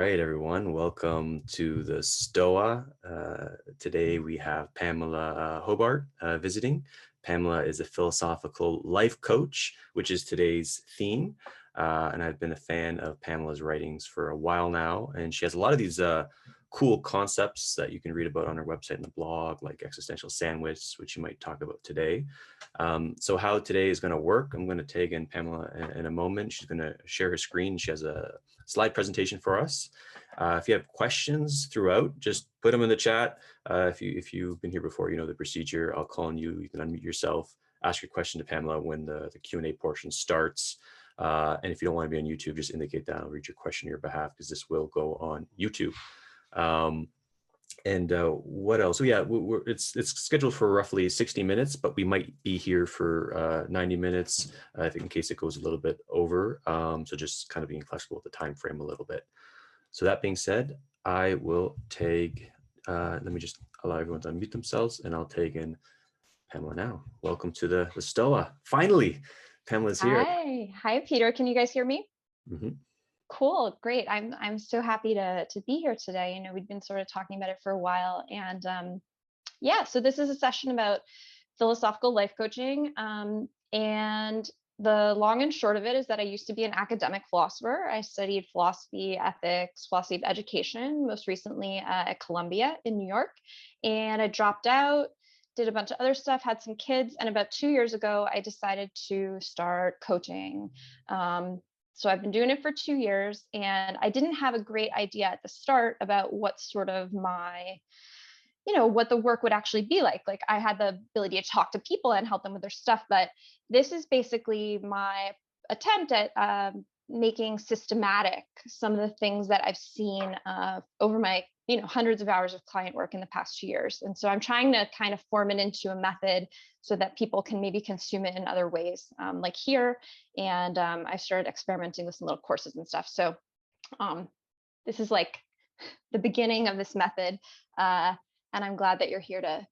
right, everyone. Welcome to the Stoa. Today we have Pamela Hobart visiting. Pamela is a philosophical life coach, which is today's theme. And I've been a fan of Pamela's writings for a while now. And she has a lot of these cool concepts that you can read about on her website and the blog, like existential sandwich, which you might talk about today. So how today is going to work, I'm going to tag in Pamela in a moment. She's going to share her screen. She has a slide presentation for us. If you have questions throughout, just put them in the chat. If you've been here before, you know the procedure. I'll call on you. You can unmute yourself, ask your question to Pamela when the Q&A portion starts. And if you don't want to be on YouTube, just indicate that. I'll read your question on your behalf because this will go on YouTube. What else? So yeah, it's scheduled for roughly 60 minutes, but we might be here for 90 minutes in case it goes a little bit over. So just kind of being flexible with the time frame a little bit. So that being said, I will tag, let me just allow everyone to unmute themselves and I'll tag in Pamela now. Welcome to the Stoa. Finally, Pamela's here. Hi, Peter. Can you guys hear me? Mm-hmm. Cool, great. I'm so happy to be here today. You know, we've been sort of talking about it for a while, and yeah. So this is a session about philosophical life coaching, and the long and short of it is that I used to be an academic philosopher. I studied philosophy, ethics, philosophy of education, most recently at Columbia in New York, and I dropped out. Did a bunch of other stuff, had some kids, and about 2 years ago, I decided to start coaching. So I've been doing it for 2 years, and I didn't have a great idea at the start about what sort of what the work would actually be like. Like I had the ability to talk to people and help them with their stuff, but this is basically my attempt at making systematic some of the things that I've seen over my hundreds of hours of client work in the past 2 years. And so I'm trying to kind of form it into a method so that people can maybe consume it in other ways, like here. And I started experimenting with some little courses and stuff. So this is like the beginning of this method. And I'm glad that you're here to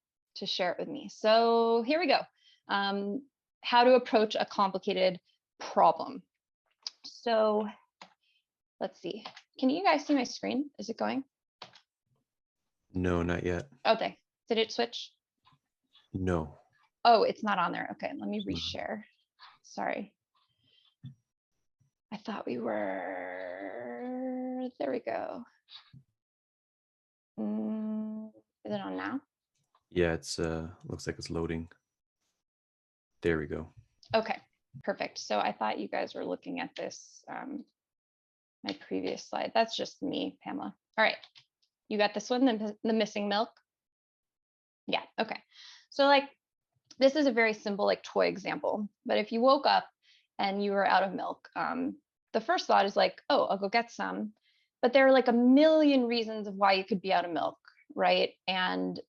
share it with me. So here we go. How to approach a complicated problem. So let's see. Can you guys see my screen? Is it going? No, not yet. Okay. Did it switch? No. Oh, it's not on there. Okay, let me reshare. Sorry. I thought we were, there we go. Is it on now? Yeah, it's looks like it's loading. There we go. Okay, perfect. So I thought you guys were looking at this, my previous slide. That's just me, Pamela. All right, you got this one, the missing milk? Yeah, okay. So like, this is a very simple like toy example, but if you woke up and you were out of milk, the first thought is like, oh, I'll go get some. But there are like a million reasons of why you could be out of milk, right? And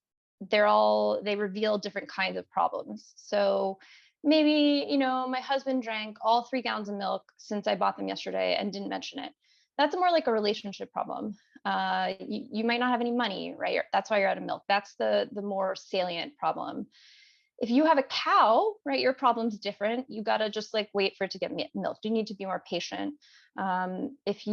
they reveal different kinds of problems. So maybe, my husband drank all 3 gallons of milk since I bought them yesterday and didn't mention it. That's more like a relationship problem. You might not have any money, right? That's why you're out of milk. That's the more salient problem. If you have a cow, right, your problem's different. You got to just like wait for it to get milked. You need to be more patient. If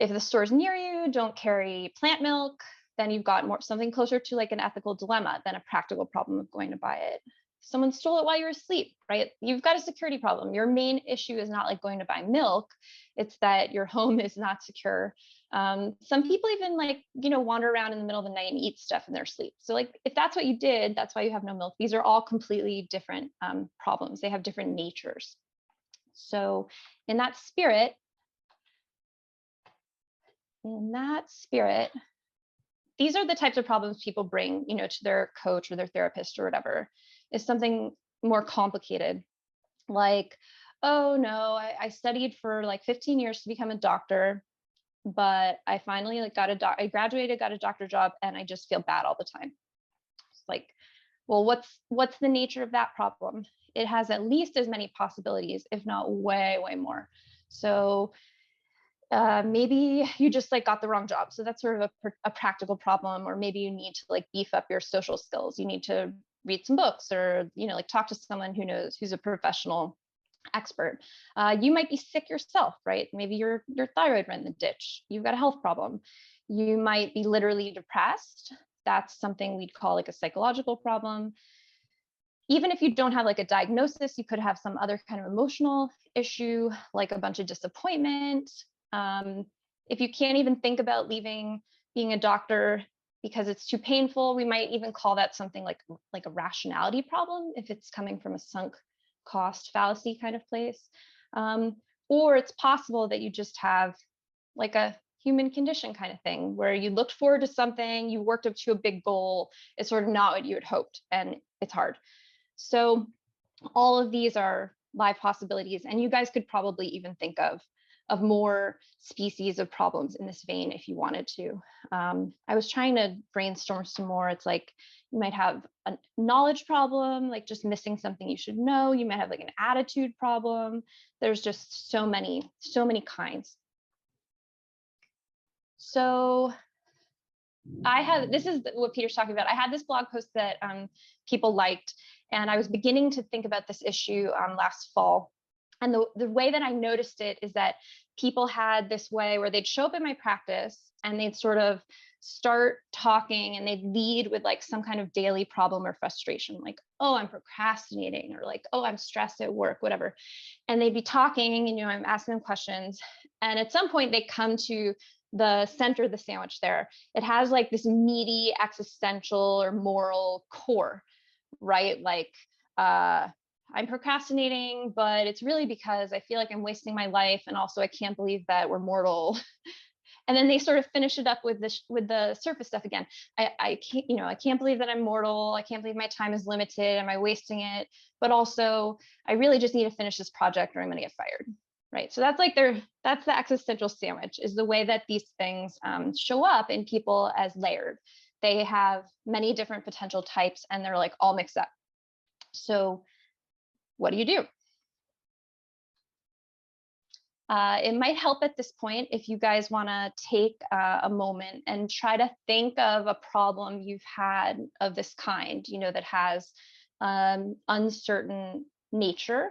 the stores near you don't carry plant milk, then you've got something closer to like an ethical dilemma than a practical problem of going to buy it. Someone stole it while you were asleep, right? You've got a security problem. Your main issue is not like going to buy milk. It's that your home is not secure. Some people even like, wander around in the middle of the night and eat stuff in their sleep. So like, if that's what you did, that's why you have no milk. These are all completely different problems. They have different natures. So in that spirit, these are the types of problems people bring, to their coach or their therapist or whatever, is something more complicated. Like, oh no, I studied for like 15 years to become a doctor, but I finally like I graduated, got a doctor job, and I just feel bad all the time. It's like, well, what's the nature of that problem? It has at least as many possibilities, if not way, way more. So maybe you just like got the wrong job. So that's sort of a practical problem, or maybe you need to like beef up your social skills. You need to read some books or, like talk to someone who knows, who's a professional expert. You might be sick yourself, right? Maybe your thyroid went in the ditch. You've got a health problem. You might be literally depressed. That's something we'd call like a psychological problem. Even if you don't have like a diagnosis, you could have some other kind of emotional issue, like a bunch of disappointment. If you can't even think about leaving being a doctor because it's too painful, we might even call that something like a rationality problem if it's coming from a sunk cost fallacy kind of place. Or it's possible that you just have like a human condition kind of thing where you looked forward to something, you worked up to a big goal, it's sort of not what you had hoped, and it's hard. So all of these are live possibilities, and you guys could probably even think of more species of problems in this vein if you wanted to. I was trying to brainstorm some more. It's like you might have a knowledge problem, like just missing something you should know. You might have like an attitude problem. There's just so many kinds. So this is what Peter's talking about. I had this blog post that people liked, and I was beginning to think about this issue last fall. And the way that I noticed it is that people had this way where they'd show up in my practice and they'd sort of start talking and they'd lead with like some kind of daily problem or frustration, like, oh, I'm procrastinating, or like, oh, I'm stressed at work, whatever. And they'd be talking and, I'm asking them questions. And at some point they come to the center of the sandwich there. It has like this meaty existential or moral core, right? Like, I'm procrastinating, but it's really because I feel like I'm wasting my life. And also I can't believe that we're mortal. And then they sort of finish it up with the surface stuff again. I can't, I can't believe that I'm mortal. I can't believe my time is limited. Am I wasting it? But also I really just need to finish this project or I'm going to get fired. Right. So that's like that's the existential sandwich, is the way that these things show up in people as layered. They have many different potential types and they're like all mixed up. So what do you do? It might help at this point if you guys want to take a moment and try to think of a problem you've had of this kind, that has uncertain nature,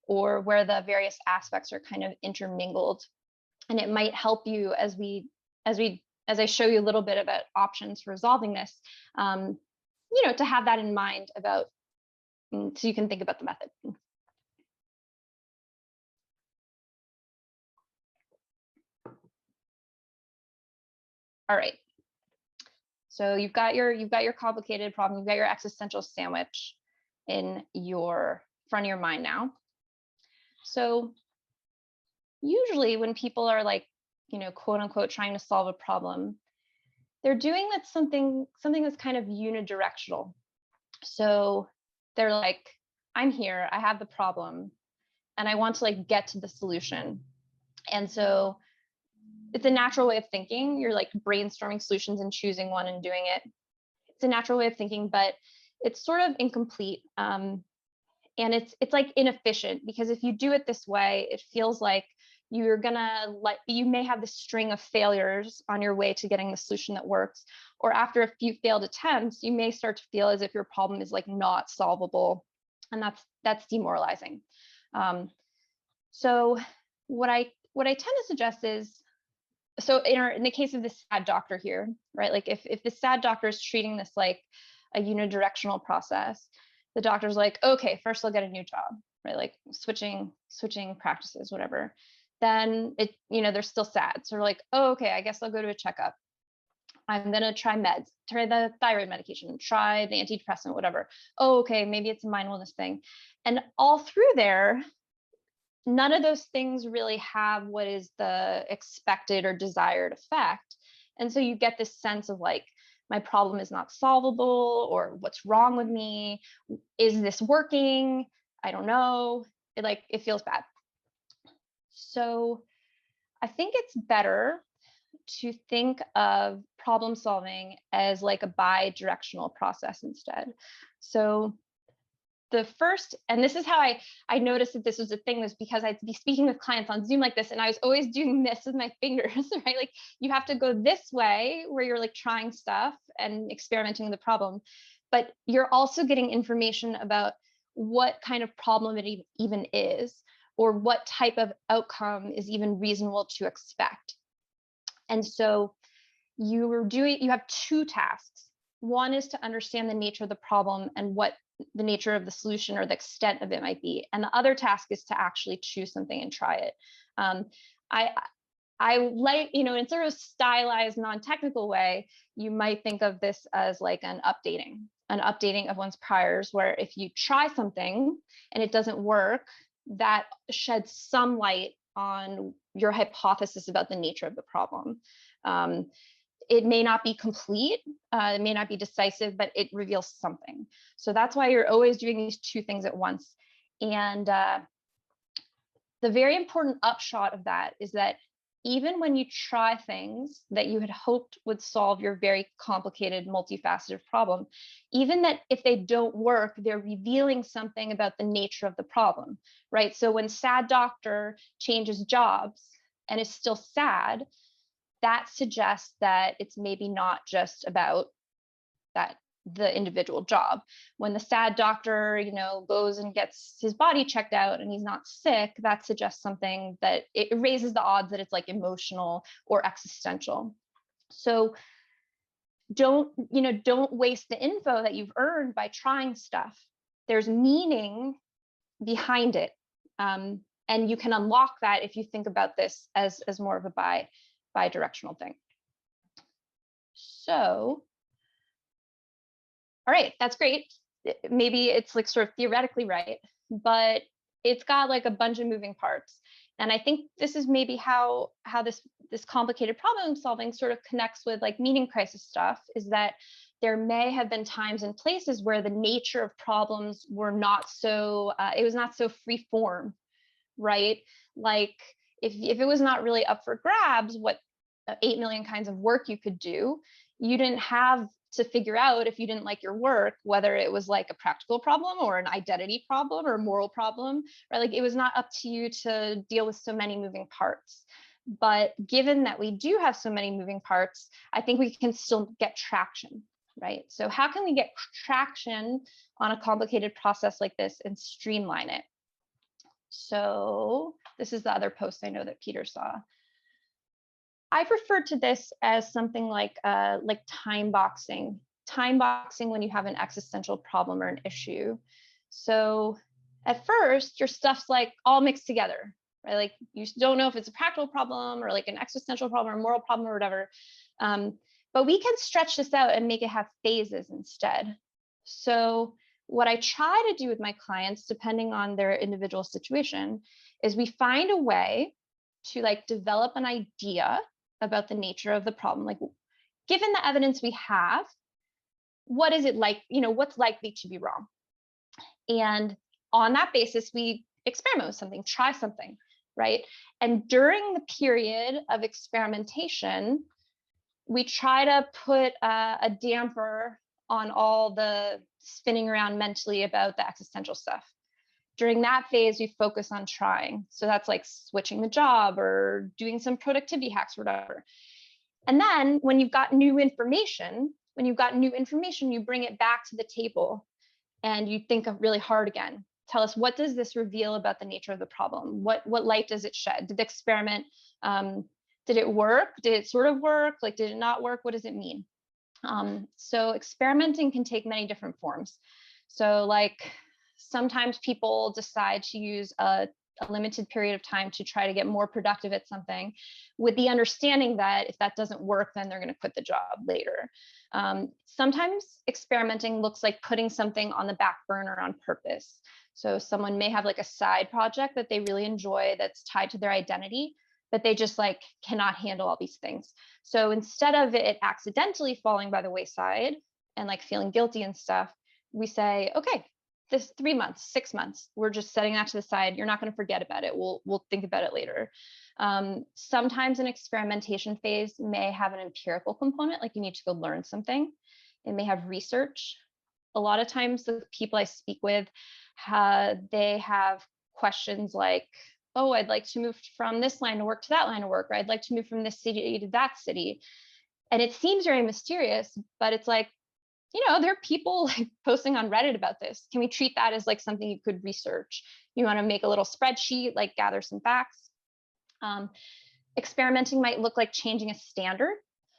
or where the various aspects are kind of intermingled. And it might help you as I show you a little bit about options for resolving this, to have that in mind about, so you can think about the method. All right. So you've got your complicated problem, you've got your existential sandwich in your front of your mind now. So usually when people are like, quote unquote, trying to solve a problem, they're doing that something that's kind of unidirectional. So they're like, I'm here, I have the problem, and I want to like get to the solution. And so it's a natural way of thinking. You're like brainstorming solutions and choosing one and doing it. It's a natural way of thinking, but it's sort of incomplete. And it's like inefficient, because if you do it this way, it feels like you may have this string of failures on your way to getting the solution that works. Or after a few failed attempts, you may start to feel as if your problem is like not solvable. And that's demoralizing. So what I tend to suggest is, so in the case of this sad doctor here, right? Like if the sad doctor is treating this like a unidirectional process, the doctor's like, okay, first I'll get a new job, right? Like switching practices, whatever. Then they're still sad. So they're like, oh, okay, I guess I'll go to a checkup. I'm going to try meds, try the thyroid medication, try the antidepressant, whatever. Oh, okay, maybe it's a mindfulness thing. And all through there, none of those things really have what is the expected or desired effect. And so you get this sense of like, my problem is not solvable, or what's wrong with me? Is this working? I don't know. It feels bad. So I think it's better to think of problem solving as like a bi-directional process instead. So the first, and this is how I noticed that this was a thing, was because I'd be speaking with clients on Zoom like this, and I was always doing this with my fingers, right? Like you have to go this way where you're like trying stuff and experimenting with the problem, but you're also getting information about what kind of problem it even is, or what type of outcome is even reasonable to expect. And so you have two tasks. One is to understand the nature of the problem and what the nature of the solution or the extent of it might be. And the other task is to actually choose something and try it. I I like, in sort of stylized, non-technical way, you might think of this as like an updating of one's priors, where if you try something and it doesn't work, that sheds some light on your hypothesis about the nature of the problem. It may not be complete, it may not be decisive, but it reveals something. So that's why you're always doing these two things at once. And the very important upshot of that is that even when you try things that you had hoped would solve your very complicated, multifaceted problem, even that if they don't work, they're revealing something about the nature of the problem, right? So when sad doctor changes jobs and is still sad, that suggests that it's maybe not just about the individual job. When the sad doctor, goes and gets his body checked out and he's not sick, that suggests something that it raises the odds that it's like emotional or existential. So don't waste the info that you've earned by trying stuff. There's meaning behind it. And you can unlock that if you think about this as more of a bi-directional thing. So, all right, that's great. Maybe it's like sort of theoretically right, but it's got like a bunch of moving parts. And I think this is maybe how this complicated problem solving sort of connects with like meaning crisis stuff, is that there may have been times and places where the nature of problems were not so, it was not so free form, right? Like if it was not really up for grabs, what 8 million kinds of work you could do, you didn't have to figure out, if you didn't like your work, whether it was like a practical problem or an identity problem or a moral problem, right? Like it was not up to you to deal with so many moving parts. But given that we do have so many moving parts, I think we can still get traction, right? So how can we get traction on a complicated process like this and streamline it? So this is the other post I know that Peter saw. I've referred to this as something like time boxing when you have an existential problem or an issue. So at first, your stuff's like all mixed together, right? Like you don't know if it's a practical problem or like an existential problem or a moral problem or whatever. But we can stretch this out and make it have phases instead. So what I try to do with my clients, depending on their individual situation, is we find a way to like develop an idea about the nature of the problem. Like, given the evidence we have, what is it like, what's likely to be wrong? And on that basis, we experiment with something, try something, right? And during the period of experimentation, we try to put a damper on all the spinning around mentally about the existential stuff. During that phase, we focus on trying. So that's like switching the job or doing some productivity hacks or whatever. And then when you've got new information, you bring it back to the table and you think of really hard again. Tell us, what does this reveal about the nature of the problem? What light does it shed? Did the experiment, did it work? Did it sort of work? Like, did it not work? What does it mean? So experimenting can take many different forms. So like, sometimes people decide to use a limited period of time to try to get more productive at something, with the understanding that if that doesn't work, then they're going to quit the job later. Sometimes experimenting looks like putting something on the back burner on purpose. So someone may have like a side project that they really enjoy that's tied to their identity, but they just like cannot handle all these things. So instead of it accidentally falling by the wayside and like feeling guilty and stuff, we say, okay, this 3 months, 6 months, we're just setting that to the side. You're not going to forget about it. We'll think about it later. Sometimes an experimentation phase may have an empirical component, like you need to go learn something. It may have research. A lot of times the people I speak with, they have questions like, oh, I'd like to move from this line of work to that line of work, or I'd like to move from this city to that city. And it seems very mysterious, but it's like, there are people like posting on Reddit about this. Can we treat that as like something you could research? You want to make a little spreadsheet, like gather some facts. Um, Experimenting might look like changing a standard.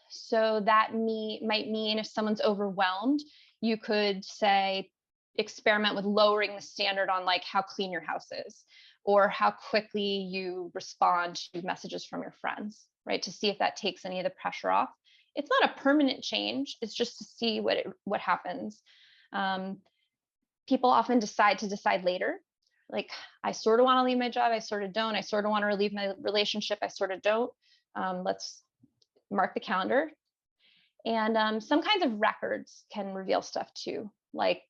So that might mean if someone's overwhelmed, you could say experiment with lowering the standard on like how clean your house is or how quickly you respond to messages from your friends, right? To see if that takes any of the pressure off. It's not a permanent change. It's just to see what happens. Um, People often decide later. Like, I sort of want to leave my job. I sort of don't. I sort of want to relieve my relationship. I sort of don't. Let's mark the calendar. And some kinds of records can reveal stuff too. Like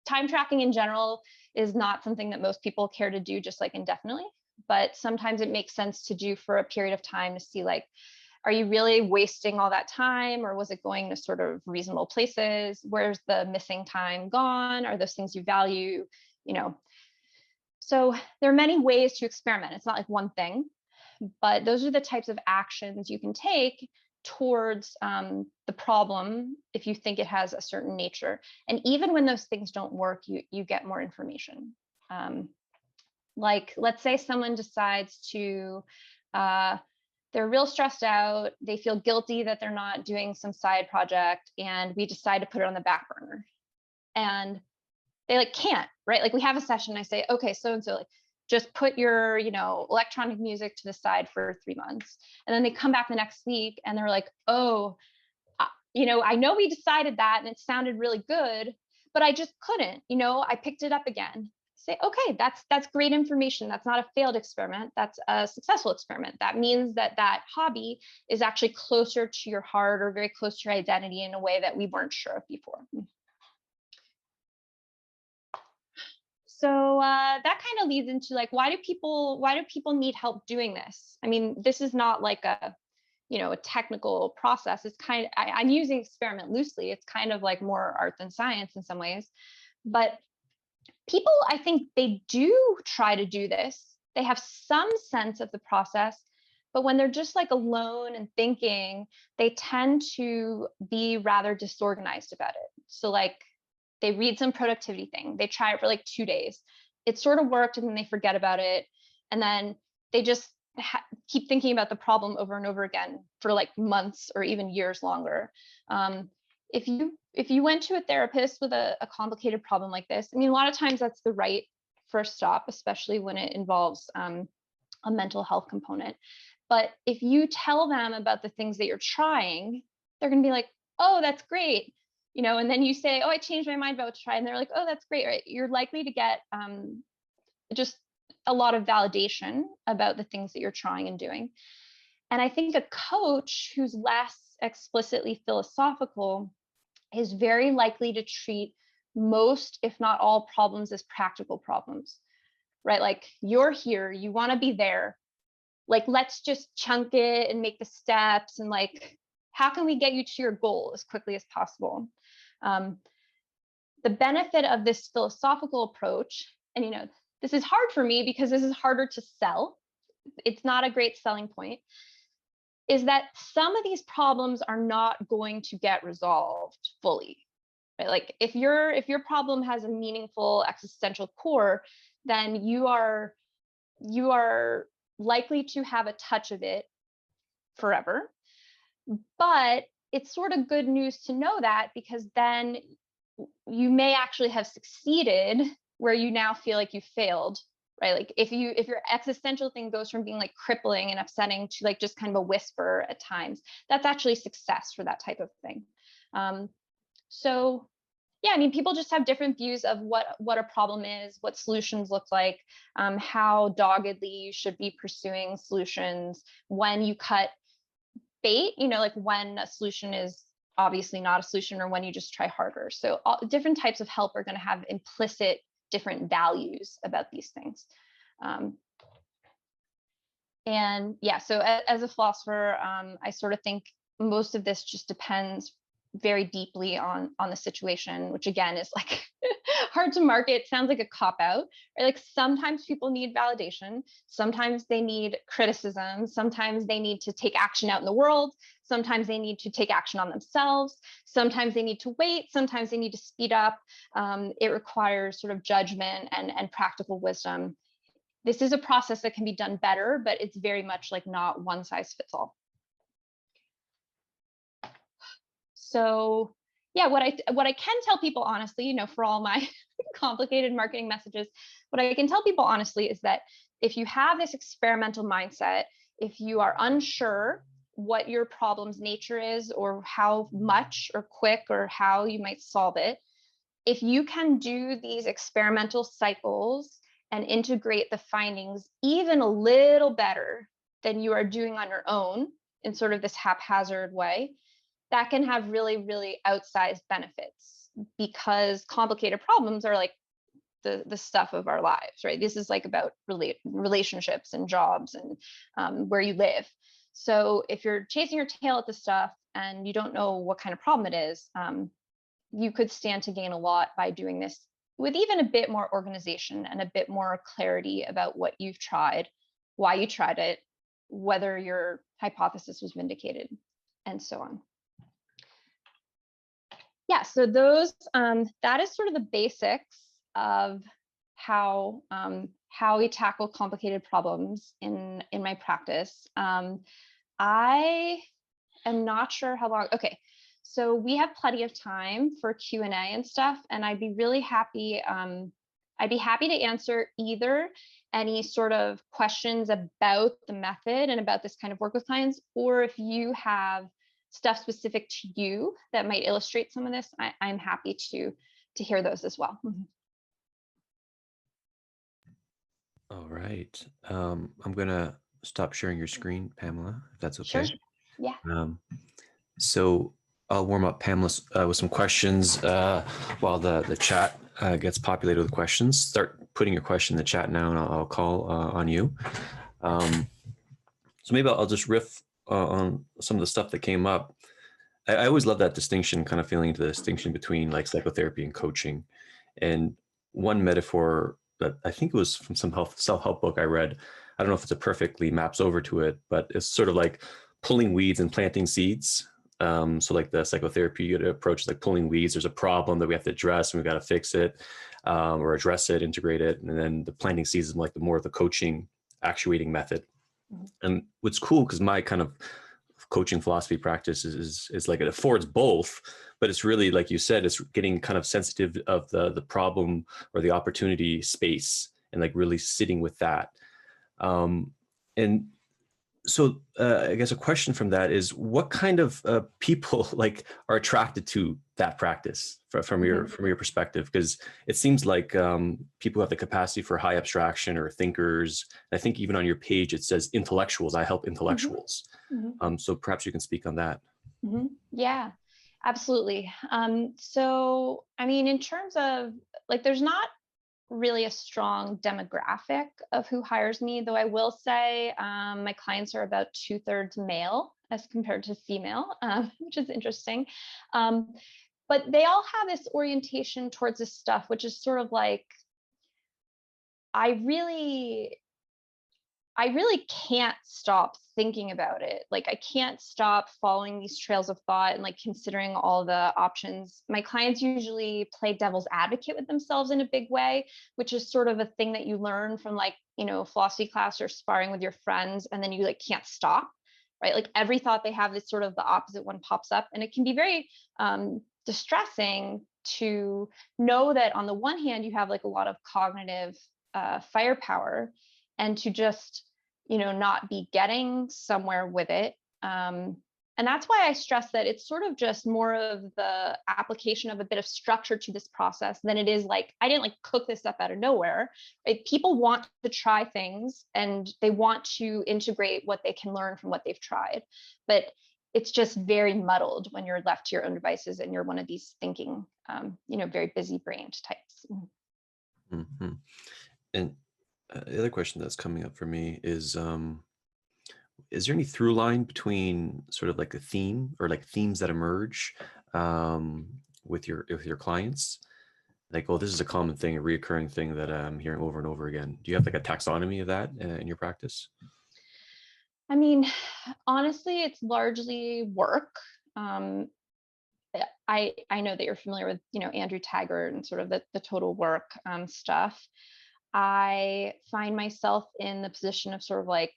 time tracking in general is not something that most people care to do just like indefinitely, but sometimes it makes sense to do for a period of time to see like, are you really wasting all that time, or was it going to sort of reasonable places? Where's the missing time gone? Are those things you value? You know, so there are many ways to experiment. It's not like one thing, but those are the types of actions you can take towards the problem if you think it has a certain nature. And even when those things don't work, you get more information. Like, let's say someone decides to, they're real stressed out, they feel guilty that they're not doing some side project, and we decide to put it on the back burner. And they like can't, right? Like we have a session, I say, okay, so and so, like just put your, electronic music to the side for 3 months. And then they come back the next week and they're like, oh, I know we decided that and it sounded really good, but I just couldn't, I picked it up again. Say, okay, that's great information. That's not a failed experiment. That's a successful experiment. That means that hobby is actually closer to your heart or very close to your identity in a way that we weren't sure of before. So that kind of leads into like, why do people need help doing this? I mean, this is not like a technical process. It's kind of, I'm using experiment loosely. It's kind of like more art than science in some ways. But people, I think they do try to do this. They have some sense of the process, but when they're just like alone and thinking, they tend to be rather disorganized about it. So like, they read some productivity thing. They try it for like 2 days. It sort of worked, and then they forget about it. And then they just keep thinking about the problem over and over again for like months or even years longer. If you went to a therapist with a complicated problem like this, I mean, a lot of times that's the right first stop, especially when it involves a mental health component. But if you tell them about the things that you're trying, they're going to be like, oh, that's great. And then you say, oh, I changed my mind about what to try. And they're like, oh, that's great, right? You're likely to get just a lot of validation about the things that you're trying and doing. And I think a coach who's less explicitly philosophical is very likely to treat most, if not all, problems as practical problems, right? Like, you're here, you want to be there. Like, let's just chunk it and make the steps, and like, how can we get you to your goal as quickly as possible? The benefit of this philosophical approach, and this is hard for me because this is harder to sell. It's not a great selling point, is that some of these problems are not going to get resolved fully. Right? Like if your problem has a meaningful existential core, then you are likely to have a touch of it forever. But it's sort of good news to know that, because then you may actually have succeeded where you now feel like you failed, right? Like if your existential thing goes from being like crippling and upsetting to like just kind of a whisper at times, that's actually success for that type of thing. So yeah, I mean, people just have different views of what a problem is, what solutions look like, how doggedly you should be pursuing solutions, when you cut bait, like when a solution is obviously not a solution, or when you just try harder. So all different types of help are going to have implicit different values about these things. And yeah, so as a philosopher, I sort of think most of this just depends very deeply on the situation, which again is like hard to market sounds like a cop-out, right? Like sometimes people need validation, sometimes they need criticism, sometimes they need to take action out in the world, sometimes they need to take action on themselves, sometimes they need to wait, sometimes they need to speed up. It requires sort of judgment and practical wisdom. This is a process that can be done better, but it's very much like not one size fits all. So yeah, what I can tell people honestly, you know, for all my complicated marketing messages, what I can tell people honestly is that if you have this experimental mindset, if you are unsure what your problem's nature is or how much or quick or how you might solve it, if you can do these experimental cycles and integrate the findings even a little better than you are doing on your own in sort of this haphazard way, that can have really, really outsized benefits, because complicated problems are like the stuff of our lives, right? This is like about relationships and jobs and where you live. So if you're chasing your tail at this stuff and you don't know what kind of problem it is, you could stand to gain a lot by doing this with even a bit more organization and a bit more clarity about what you've tried, why you tried it, whether your hypothesis was vindicated, and so on. Yeah, so those that is sort of the basics of how we tackle complicated problems in my practice. I am not sure how long. Okay, so we have plenty of time for Q&A and stuff, and I'd be really happy. I'd be happy to answer either any sort of questions about the method and about this kind of work with clients, or if you have stuff specific to you that might illustrate some of this, I'm happy to hear those as well. All right. I'm gonna stop sharing your screen, Pamela, if that's okay. Sure. Yeah. So I'll warm up Pamela with some questions while the chat gets populated with questions. Start putting your question in the chat now, and I'll call on you. So maybe I'll just riff on some of the stuff that came up. I always love that distinction, kind of feeling into the distinction between like psychotherapy and coaching. And one metaphor that I think it was from some self-help book I read, I don't know if it's a perfectly maps over to it, but it's sort of like pulling weeds and planting seeds. So like the psychotherapy approach is like pulling weeds. There's a problem that we have to address and we've got to fix it or address it, integrate it. And then the planting seeds is like the more of the coaching actuating method. Mm-hmm. And what's cool, because my kind of coaching philosophy practice is like it affords both, but it's really, like you said, it's getting kind of sensitive of the problem or the opportunity space and like really sitting with that. And so I guess a question from that is, what kind of people like are attracted to that practice from your perspective? Because it seems like people have the capacity for high abstraction or thinkers. I think even on your page it says intellectuals. I help intellectuals. Mm-hmm. So perhaps you can speak on that. Mm-hmm. Yeah, absolutely. So I mean, in terms of like, there's not really a strong demographic of who hires me, though I will say my clients are about 2/3 male as compared to female, which is interesting. But they all have this orientation towards this stuff, which is sort of like, I really can't stop thinking about it. Like, I can't stop following these trails of thought and like considering all the options. My clients usually play devil's advocate with themselves in a big way, which is sort of a thing that you learn from like, you know, philosophy class or sparring with your friends, and then you like can't stop, right? Like every thought they have is sort of the opposite one pops up, and it can be very distressing to know that on the one hand you have like a lot of cognitive firepower, and to just, you know, not be getting somewhere with it. And that's why I stress that it's sort of just more of the application of a bit of structure to this process than it is like, I didn't like cook this up out of nowhere. Right? People want to try things and they want to integrate what they can learn from what they've tried. But it's just very muddled when you're left to your own devices and you're one of these thinking, you know, very busy brained types. Mm-hmm. And the other question that's coming up for me is there any through line between sort of like a theme or like themes that emerge with your clients? Like, oh, this is a common thing, a reoccurring thing that I'm hearing over and over again? Do you have like a taxonomy of that in your practice? I mean, honestly, it's largely work. Um, I know that you're familiar with, Andrew Taggart and sort of the total work stuff. I find myself in the position of sort of like,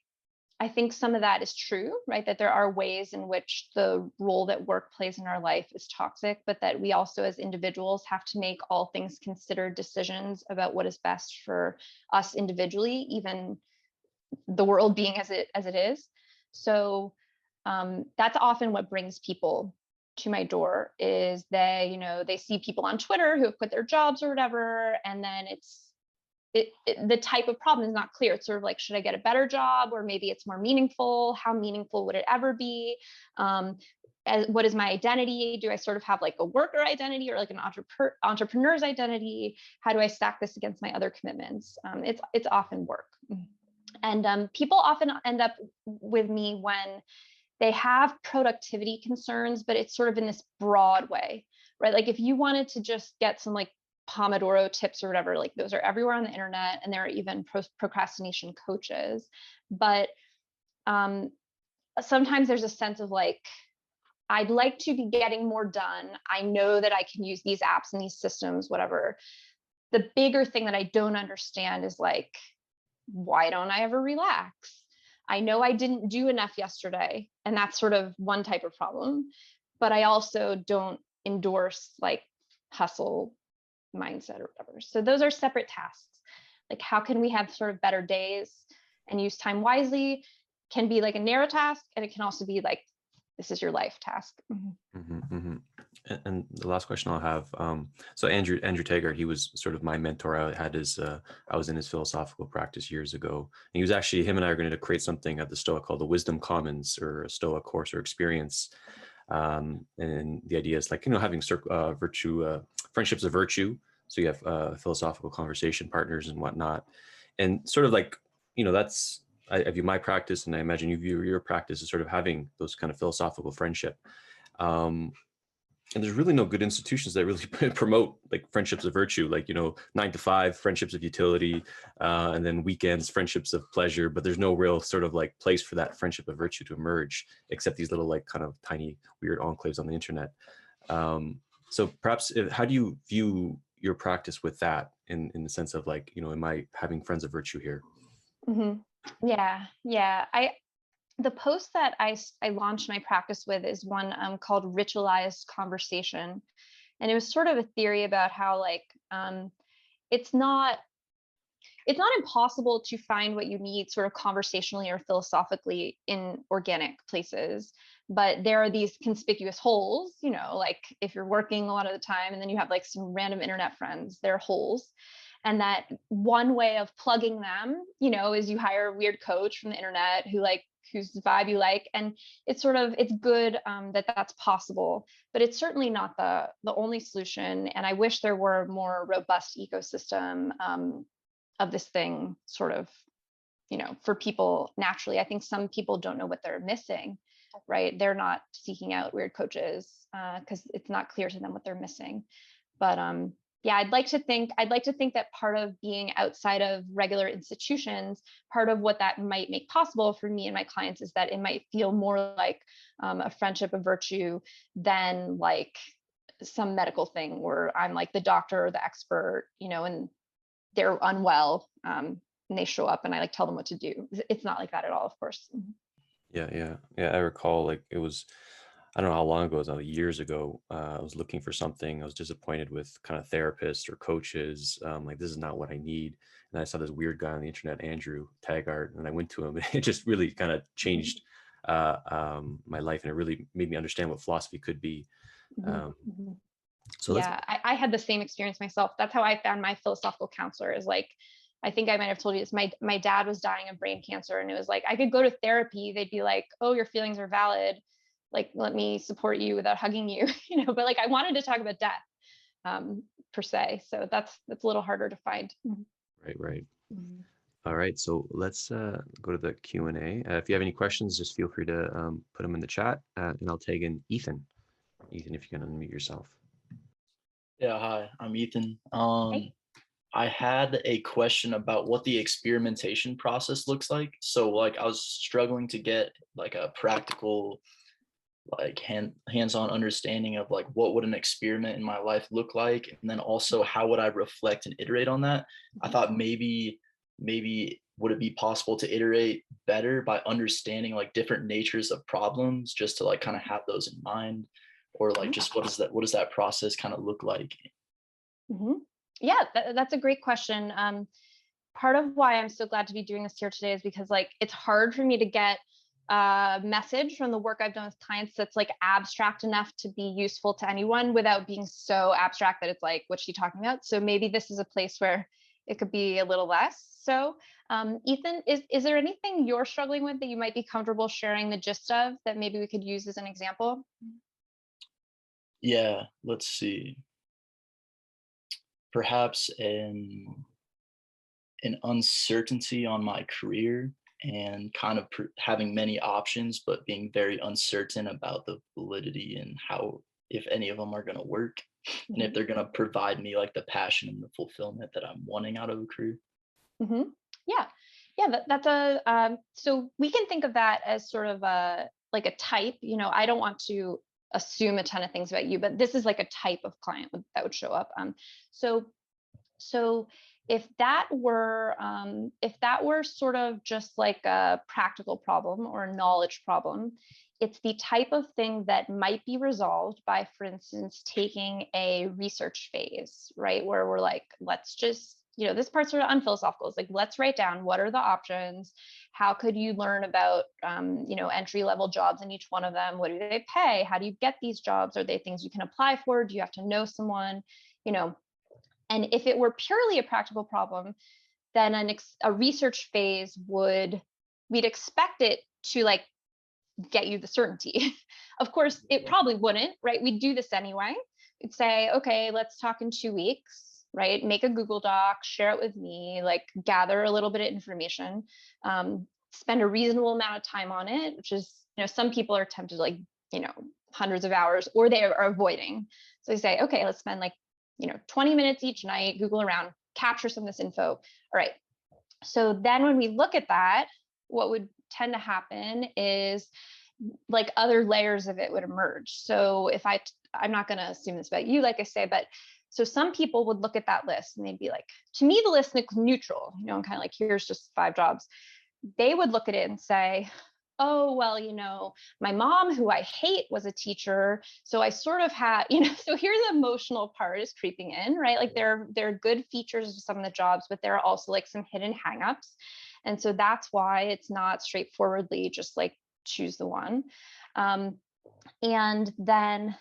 I think some of that is true, right? That there are ways in which the role that work plays in our life is toxic, but that we also as individuals have to make all things considered decisions about what is best for us individually, even the world being as it is. So that's often what brings people to my door is they see people on Twitter who have quit their jobs or whatever, and then the type of problem is not clear. It's sort of like, should I get a better job, or maybe it's more meaningful? How meaningful would it ever be? What is my identity? Do I sort of have like a worker identity or like an entrepreneur's identity? How do I stack this against my other commitments? It's often work. And people often end up with me when they have productivity concerns, but it's sort of in this broad way, right? Like if you wanted to just get some like Pomodoro tips or whatever, like those are everywhere on the internet, and there are even procrastination coaches. But sometimes there's a sense of like, I'd like to be getting more done. I know that I can use these apps and these systems, whatever. The bigger thing that I don't understand is like, why don't I ever relax? I know I didn't do enough yesterday, and that's sort of one type of problem. But I also don't endorse like hustle mindset or whatever. So those are separate tasks. Like, how can we have sort of better days and use time wisely? Can be like a narrow task, and it can also be like, this is your life task. And the last question I'll have, so Andrew Taggart, he was sort of my mentor. I was in his philosophical practice years ago. And he was actually, him and I are going to create something at the Stoa called the Wisdom Commons, or a Stoa course or experience. And the idea is like, having friendships of virtue. So you have philosophical conversation partners and whatnot. And sort of like, I view my practice, and I imagine you view your practice as sort of having those kind of philosophical friendship. And there's really no good institutions that really promote like friendships of virtue, like 9 to 5 friendships of utility, and then weekends friendships of pleasure. But there's no real sort of like place for that friendship of virtue to emerge, except these little like kind of tiny weird enclaves on the internet. So perhaps, how do you view your practice with that, in the sense of like, am I having friends of virtue here? Yeah. The post that I launched my practice with is one called ritualized conversation. And it was sort of a theory about how like it's not impossible to find what you need sort of conversationally or philosophically in organic places, but there are these conspicuous holes, like if you're working a lot of the time and then you have like some random internet friends, they're holes. And that one way of plugging them, is you hire a weird coach from the internet whose vibe you like. And it's good that that's possible, but it's certainly not the only solution. And I wish there were a more robust ecosystem of this thing sort of, for people naturally. I think some people don't know what they're missing, right? They're not seeking out weird coaches because it's not clear to them what they're missing. But yeah, I'd like to think that part of being outside of regular institutions, part of what that might make possible for me and my clients is that it might feel more like a friendship of virtue than like some medical thing where I'm like the doctor or the expert, and they're unwell and they show up and I like tell them what to do. It's not like that at all, of course. Yeah. I recall, like, it was, I don't know how long ago it was, years ago. I was looking for something. I was disappointed with kind of therapists or coaches. Like, this is not what I need. And I saw this weird guy on the internet, Andrew Taggart, and I went to him. And it just really kind of changed my life, and it really made me understand what philosophy could be. So let's. Yeah, I had the same experience myself. That's how I found my philosophical counselor is like, I think I might have told you this. My dad was dying of brain cancer, and it was like I could go to therapy. They'd be like, "Oh, your feelings are valid. Like, let me support you without hugging you," But like, I wanted to talk about death, per se. So that's a little harder to find. Right. Mhm. All right. So let's go to the Q&A. If you have any questions, just feel free to put them in the chat, and I'll tag in Ethan. Ethan, if you can unmute yourself. Yeah, hi, I'm Ethan. Hey. I had a question about what the experimentation process looks like. So like I was struggling to get like a practical like hands-on understanding of like what would an experiment in my life look like, and then also how would I reflect and iterate on that. I Mhm. thought maybe would it be possible to iterate better by understanding like different natures of problems, just to like kind of have those in mind, or like Mhm. just what does that process kind of look like? Mhm. Yeah, that's a great question. Part of why I'm so glad to be doing this here today is because like it's hard for me to get a message from the work I've done with clients that's like abstract enough to be useful to anyone without being so abstract that it's like, what's she talking about? So maybe this is a place where it could be a little less. So, Ethan, is there anything you're struggling with that you might be comfortable sharing the gist of that maybe we could use as an example? Yeah, let's see. Perhaps an uncertainty on my career, and kind of having many options, but being very uncertain about the validity and how, if any of them are going to work, and if Mhm. they're going to provide me like the passion and the fulfillment that I'm wanting out of a career. Hmm. Yeah, yeah, that's a so we can think of that as sort of a like a type. I don't want to assume a ton of things about you, but this is like a type of client that would show up. So so if that were sort of just like a practical problem or a knowledge problem, it's the type of thing that might be resolved by, for instance, taking a research phase, right? Where we're like, let's just, this part's sort of unphilosophical. It's like, let's write down what are the options. How could you learn about, entry level jobs in each one of them? What do they pay? How do you get these jobs? Are they things you can apply for? Do you have to know someone? You know, and if it were purely a practical problem, then a research phase we'd expect it to like get you the certainty. Of course, it probably wouldn't, right? We'd do this anyway. We'd say, okay, let's talk in 2 weeks, right? Make a Google Doc, share it with me, like gather a little bit of information, spend a reasonable amount of time on it, which is, some people are tempted like, you know, hundreds of hours, or they are avoiding. So they say, okay, let's spend like, 20 minutes each night, Google around, capture some of this info. All right. So then when we look at that, what would tend to happen is like other layers of it would emerge. So I'm not going to assume this about you, like I say, but so some people would look at that list and they'd be like, to me, the list looks neutral, and kind of like, here's just 5 jobs. They would look at it and say, oh, well, my mom, who I hate, was a teacher. So I sort of had, so here the emotional part is creeping in, right? Like there are good features of some of the jobs, but there are also like some hidden hangups. And so that's why it's not straightforwardly just like choose the one. Um, and then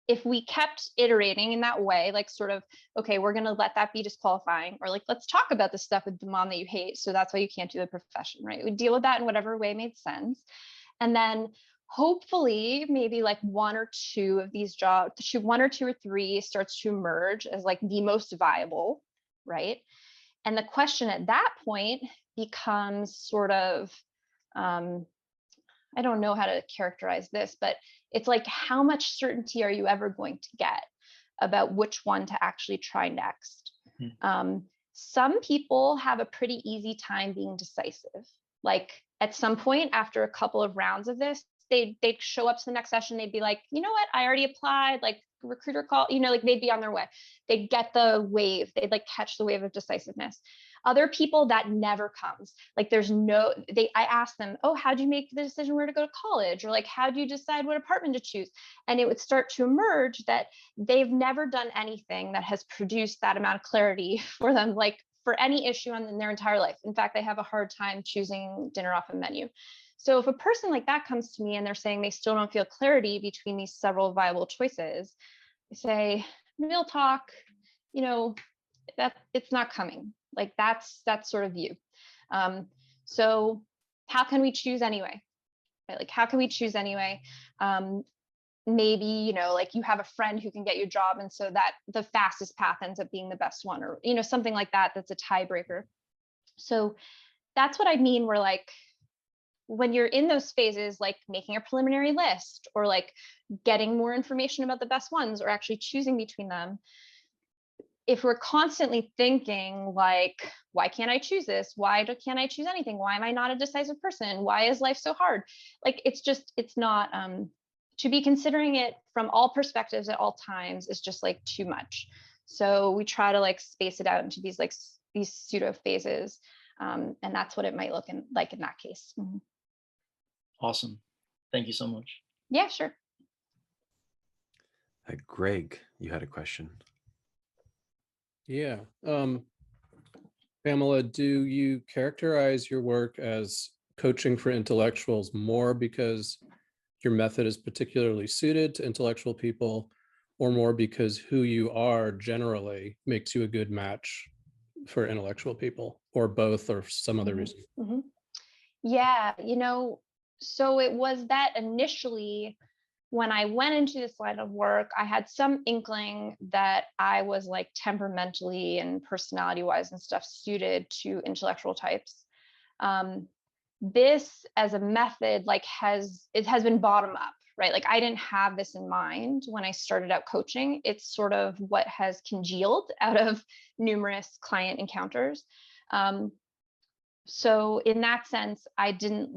if we kept iterating in that way, like sort of, okay, we're going to let that be disqualifying, or like, let's talk about the stuff with the mom that you hate. So that's why you can't do the profession, right? We deal with that in whatever way made sense. And then hopefully maybe like one or two of these jobs, one or two or three starts to emerge as like the most viable, right? And the question at that point becomes sort of, um, I don't know how to characterize this, but it's like, how much certainty are you ever going to get about which one to actually try next? Mhm. Some people have a pretty easy time being decisive. Like at some point after a couple of rounds of this, they'd show up to the next session. They'd be like, you know what? I already applied. Like recruiter call. Like they'd be on their way. They'd get the wave. They'd like catch the wave of decisiveness. Other people that never comes. Like I asked them, oh, how'd you make the decision where to go to college? Or like, how'd you decide what apartment to choose? And it would start to emerge that they've never done anything that has produced that amount of clarity for them, like for any issue in their entire life. In fact, they have a hard time choosing dinner off a menu. So if a person like that comes to me and they're saying they still don't feel clarity between these several viable choices, I say, real talk, you know, that it's not coming. Like that's sort of you. So how can we choose anyway? Right? Like how can we choose anyway? Maybe like you have a friend who can get you a job, and so that the fastest path ends up being the best one, or something like that, that's a tiebreaker. So that's what I mean. We're like, when you're in those phases, like making a preliminary list or like getting more information about the best ones or actually choosing between them, if we're constantly thinking like, why can't I choose this? Why can't I choose anything? Why am I not a decisive person? Why is life so hard? Like, it's not, to be considering it from all perspectives at all times is just like too much. So we try to like space it out into these these pseudo phases. And that's what it might look like in that case. Mhm. Awesome. Thank you so much. Yeah, sure. Greg, you had a question. Yeah. Pamela, do you characterize your work as coaching for intellectuals more because your method is particularly suited to intellectual people, or more because who you are generally makes you a good match for intellectual people, or both, or some other reason? Mm-hmm. Yeah, so it was that initially when I went into this line of work, I had some inkling that I was like temperamentally and personality wise and stuff suited to intellectual types. This as a method has been bottom up, right? Like I didn't have this in mind when I started out coaching. It's sort of what has congealed out of numerous client encounters. So in that sense, I didn't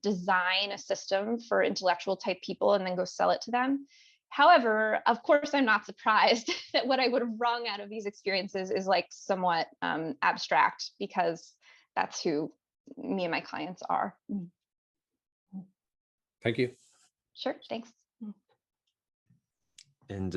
design a system for intellectual type people and then go sell it to them. However, of course, I'm not surprised that what I would have wrung out of these experiences is like somewhat abstract, because that's who me and my clients are. Thank you. Sure, thanks. And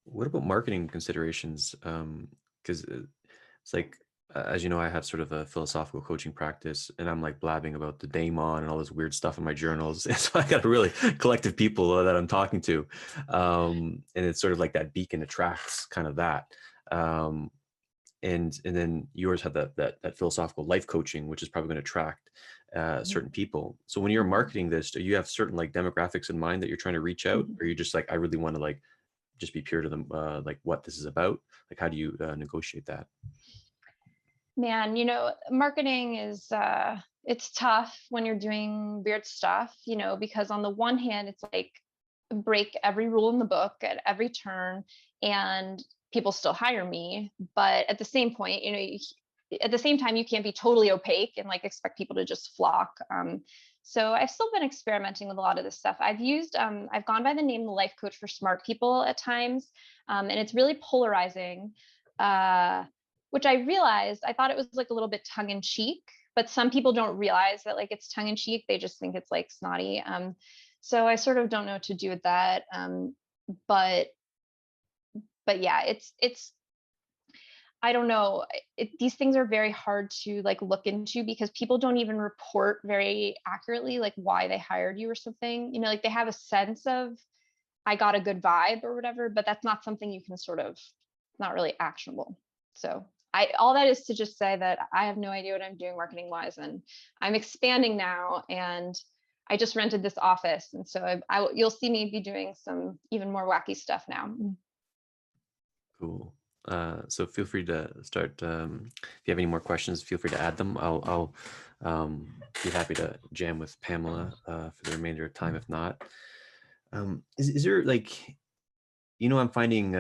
what about marketing considerations? Because it's like, as you know, I have sort of a philosophical coaching practice, and I'm like blabbing about the daemon and all this weird stuff in my journals. And so I got a really collective people that I'm talking to. And it's sort of like that beacon attracts kind of that. And then yours had that philosophical life coaching, which is probably going to attract certain people. So when you're marketing this, do you have certain like demographics in mind that you're trying to reach out? Or you just like, I really want to like just be pure to them, like what this is about? Like, how do you negotiate that? Man, marketing is it's tough when you're doing weird stuff, because on the one hand, it's like break every rule in the book at every turn, and people still hire me. But at the same point, at the same time, you can't be totally opaque and like expect people to just flock. So I've still been experimenting with a lot of this stuff. I've gone by the name the life coach for smart people at times, and it's really polarizing. Which I realized, I thought it was like a little bit tongue in cheek, but some people don't realize that like it's tongue in cheek. They just think it's like snotty. So I sort of don't know what to do with that. But yeah, it's, I don't know. These things are very hard to like look into because people don't even report very accurately, like why they hired you or something, like they have a sense of, I got a good vibe or whatever, but that's not something you can sort of, not really actionable. So all that is to just say that I have no idea what I'm doing marketing wise, and I'm expanding now, and I just rented this office, and so you'll see me be doing some even more wacky stuff now. Cool. So feel free to start. If you have any more questions, feel free to add them. I'll be happy to jam with Pamela for the remainder of time. If not, is there like, I'm finding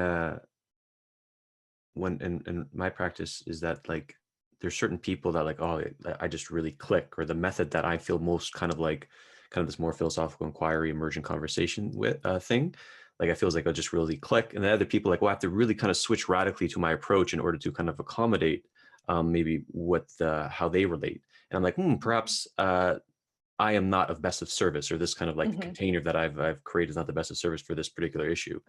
when in my practice is that like there's certain people that like, oh, I just really click, or the method that I feel most kind of this more philosophical inquiry, emergent conversation with thing. Like I feels like I'll just really click, and then other people like, well, I have to really kind of switch radically to my approach in order to kind of accommodate maybe how they relate. And I'm like, perhaps I am not of best of service, or this kind of like container that I've created is not the best of service for this particular issue.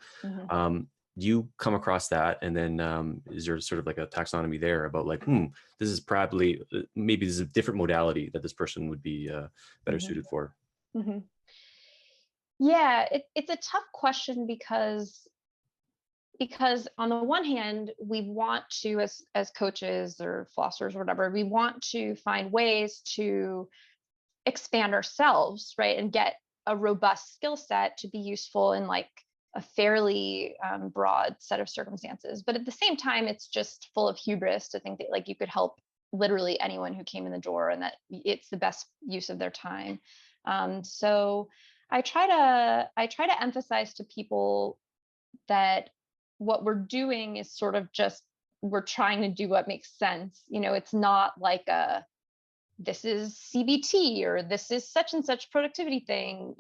Do you come across that? And then is there sort of like a taxonomy there about like, this is probably, maybe this is a different modality that this person would be better suited for? Yeah, it's a tough question because on the one hand, we want to, as coaches or philosophers or whatever, we want to find ways to expand ourselves, right? And get a robust skill set to be useful in like a fairly broad set of circumstances. But at the same time, it's just full of hubris to think that like you could help literally anyone who came in the door, and that it's the best use of their time. So I try to emphasize to people that what we're doing is sort of just, we're trying to do what makes sense. It's not like this is CBT or this is such and such productivity thing.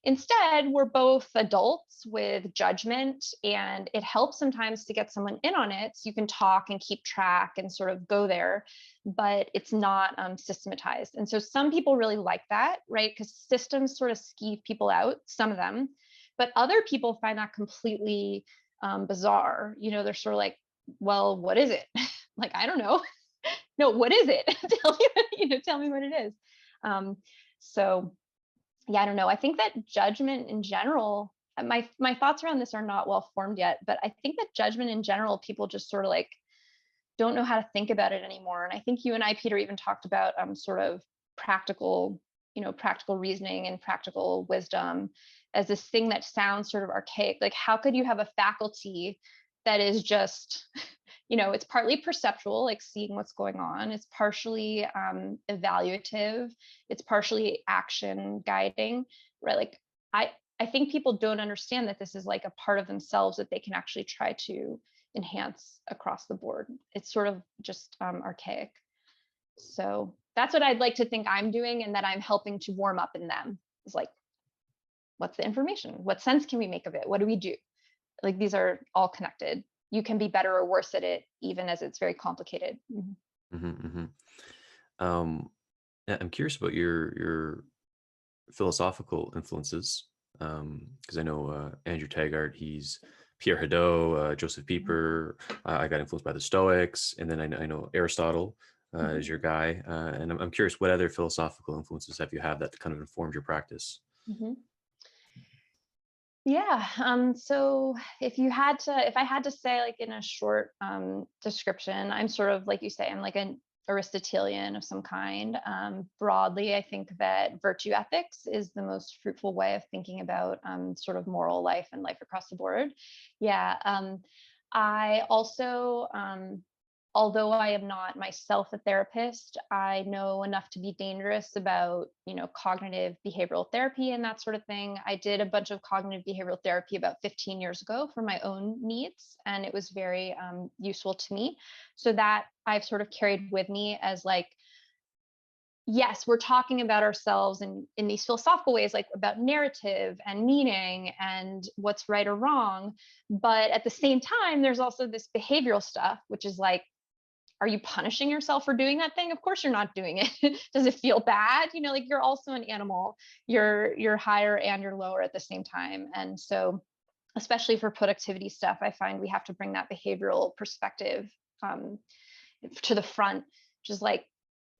Instead, we're both adults with judgment, and it helps sometimes to get someone in on it so you can talk and keep track and sort of go there, but it's not systematized. And so some people really like that, right? Because systems sort of skeeve people out, some of them, but other people find that completely bizarre. They're sort of like, well, what is it? Like, I don't know. No, what is it? Tell me what it is. So yeah, I don't know. I think that judgment in general, my thoughts around this are not well formed yet, but I think that judgment in general, people just sort of like don't know how to think about it anymore. And I think you and I, Peter, even talked about sort of practical reasoning and practical wisdom as this thing that sounds sort of archaic. Like, how could you have a faculty that is just it's partly perceptual, like seeing what's going on. It's partially evaluative. It's partially action guiding, right? Like, I think people don't understand that this is like a part of themselves that they can actually try to enhance across the board. It's sort of just archaic. So that's what I'd like to think I'm doing, and that I'm helping to warm up in them. Is like, what's the information? What sense can we make of it? What do we do? Like, these are all connected. You can be better or worse at it, even as it's very complicated. I'm curious about your philosophical influences, because I know Andrew Taggart, he's Pierre Hadot, Joseph Pieper. I got influenced by the Stoics, and then I know Aristotle is your guy. And I'm curious, what other philosophical influences have you had that kind of informed your practice? Yeah. So if I had to say, like, in a short description, I'm sort of, like you say, I'm like an Aristotelian of some kind. Broadly, I think that virtue ethics is the most fruitful way of thinking about sort of moral life and life across the board. Yeah. I also, although I am not myself a therapist, I know enough to be dangerous about, cognitive behavioral therapy and that sort of thing. I did a bunch of cognitive behavioral therapy about 15 years ago for my own needs, and it was very useful to me. So that I've sort of carried with me as like, yes, we're talking about ourselves in these philosophical ways, like about narrative and meaning and what's right or wrong. But at the same time, there's also this behavioral stuff, which is like, are you punishing yourself for doing that thing? Of course you're not doing it. Does it feel bad? Like, you're also an animal. You're higher and you're lower at the same time. And so, especially for productivity stuff, I find we have to bring that behavioral perspective to the front. Just like,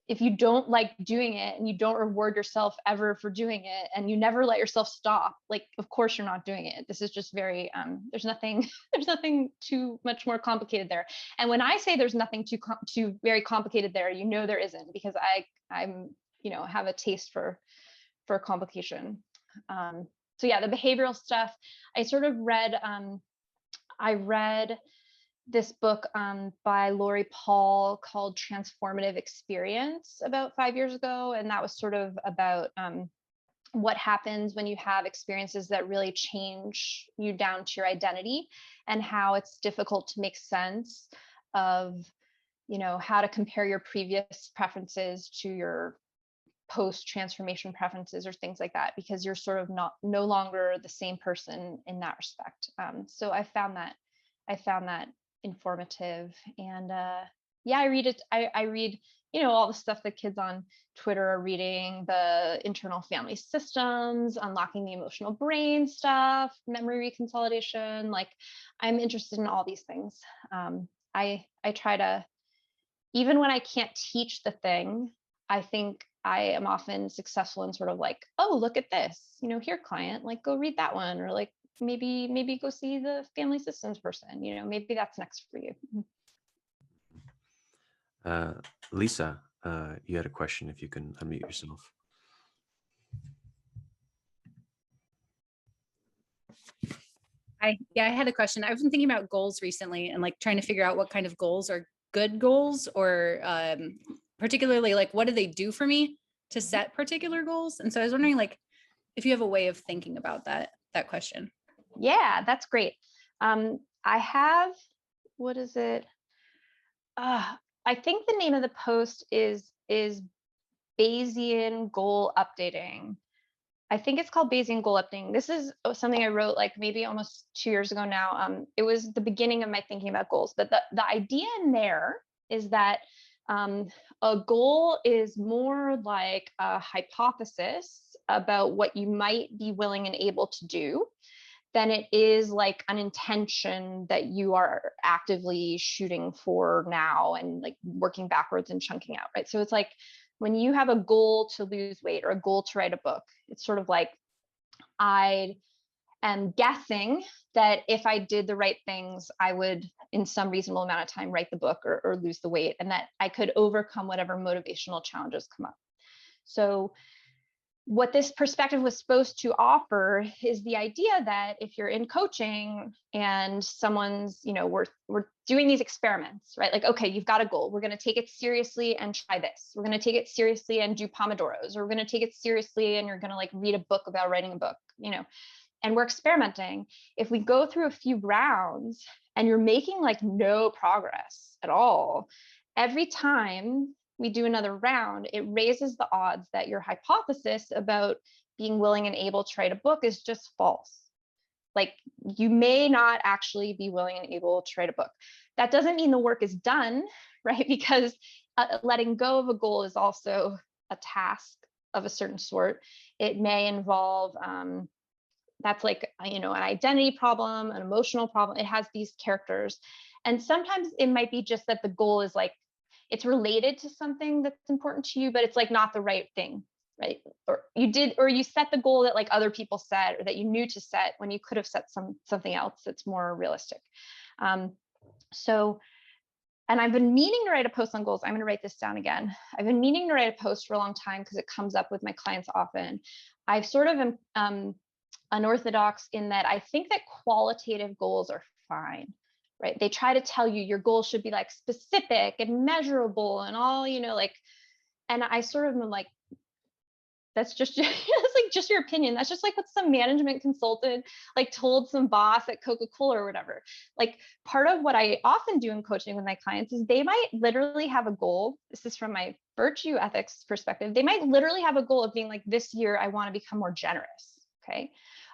if you don't like doing it and you don't reward yourself ever for doing it, and you never let yourself stop, like, of course you're not doing it. This is just very, there's nothing too much more complicated there. And when I say there's nothing too very complicated there, there isn't, because I'm have a taste for complication. So yeah, the behavioral stuff, I sort of read, I read this book by Lori Paul called Transformative Experience about 5 years ago. And that was sort of about what happens when you have experiences that really change you down to your identity, and how it's difficult to make sense of, how to compare your previous preferences to your post-transformation preferences or things like that, because you're sort of no longer the same person in that respect. So I found that informative. And yeah, I read it. I read, all the stuff that kids on Twitter are reading, the internal family systems, unlocking the emotional brain stuff, memory reconsolidation. Like, I'm interested in all these things. I try to, even when I can't teach the thing, I think I am often successful in sort of like, oh, look at this, here, client, like, go read that one, or like, maybe go see the family systems person, maybe that's next for you. Lisa, you had a question, if you can unmute yourself. Yeah, I had a question. I've been thinking about goals recently, and like trying to figure out what kind of goals are good goals, or particularly like what do they do for me to set particular goals? And so I was wondering like if you have a way of thinking about that question. Yeah, that's great. I have, what is it? I think the name of the post is Bayesian goal updating. I think it's called Bayesian goal updating. This is something I wrote like maybe almost 2 years ago now. It was the beginning of my thinking about goals, but the idea in there is that a goal is more like a hypothesis about what you might be willing and able to do than it is like an intention that you are actively shooting for now and like working backwards and chunking out, right? So it's like when you have a goal to lose weight or a goal to write a book, it's sort of like, I am guessing that if I did the right things, I would, in some reasonable amount of time, write the book or lose the weight, and that I could overcome whatever motivational challenges come up. So what this perspective was supposed to offer is the idea that if you're in coaching and someone's, we're doing these experiments, right? Like, okay, you've got a goal. We're going to take it seriously and try this. We're going to take it seriously and do Pomodoros, or we're going to take it seriously and you're going to like read a book about writing a book, and we're experimenting. If we go through a few rounds and you're making like no progress at all, every time we do another round, it raises the odds that your hypothesis about being willing and able to write a book is just false. Like, you may not actually be willing and able to write a book. That doesn't mean the work is done, right? Because letting go of a goal is also a task of a certain sort. It may involve, that's like, an identity problem, an emotional problem. It has these characters. And sometimes it might be just that the goal is like, it's related to something that's important to you, but it's like not the right thing, right? Or you set the goal that like other people set, or that you knew to set when you could have set something else that's more realistic. And I've been meaning to write a post on goals. I'm going to write this down again. I've been meaning to write a post for a long time because it comes up with my clients often. I've sort of unorthodox in that I think that qualitative goals are fine. Right? They try to tell you your goal should be like specific and measurable and all, and I sort of am like, that's just, it's like just your opinion. That's just like what some management consultant like told some boss at Coca-Cola or whatever. Like, part of what I often do in coaching with my clients is they might literally have a goal. This is from my virtue ethics perspective. They might literally have a goal of being like, this year, I want to become more generous. Okay.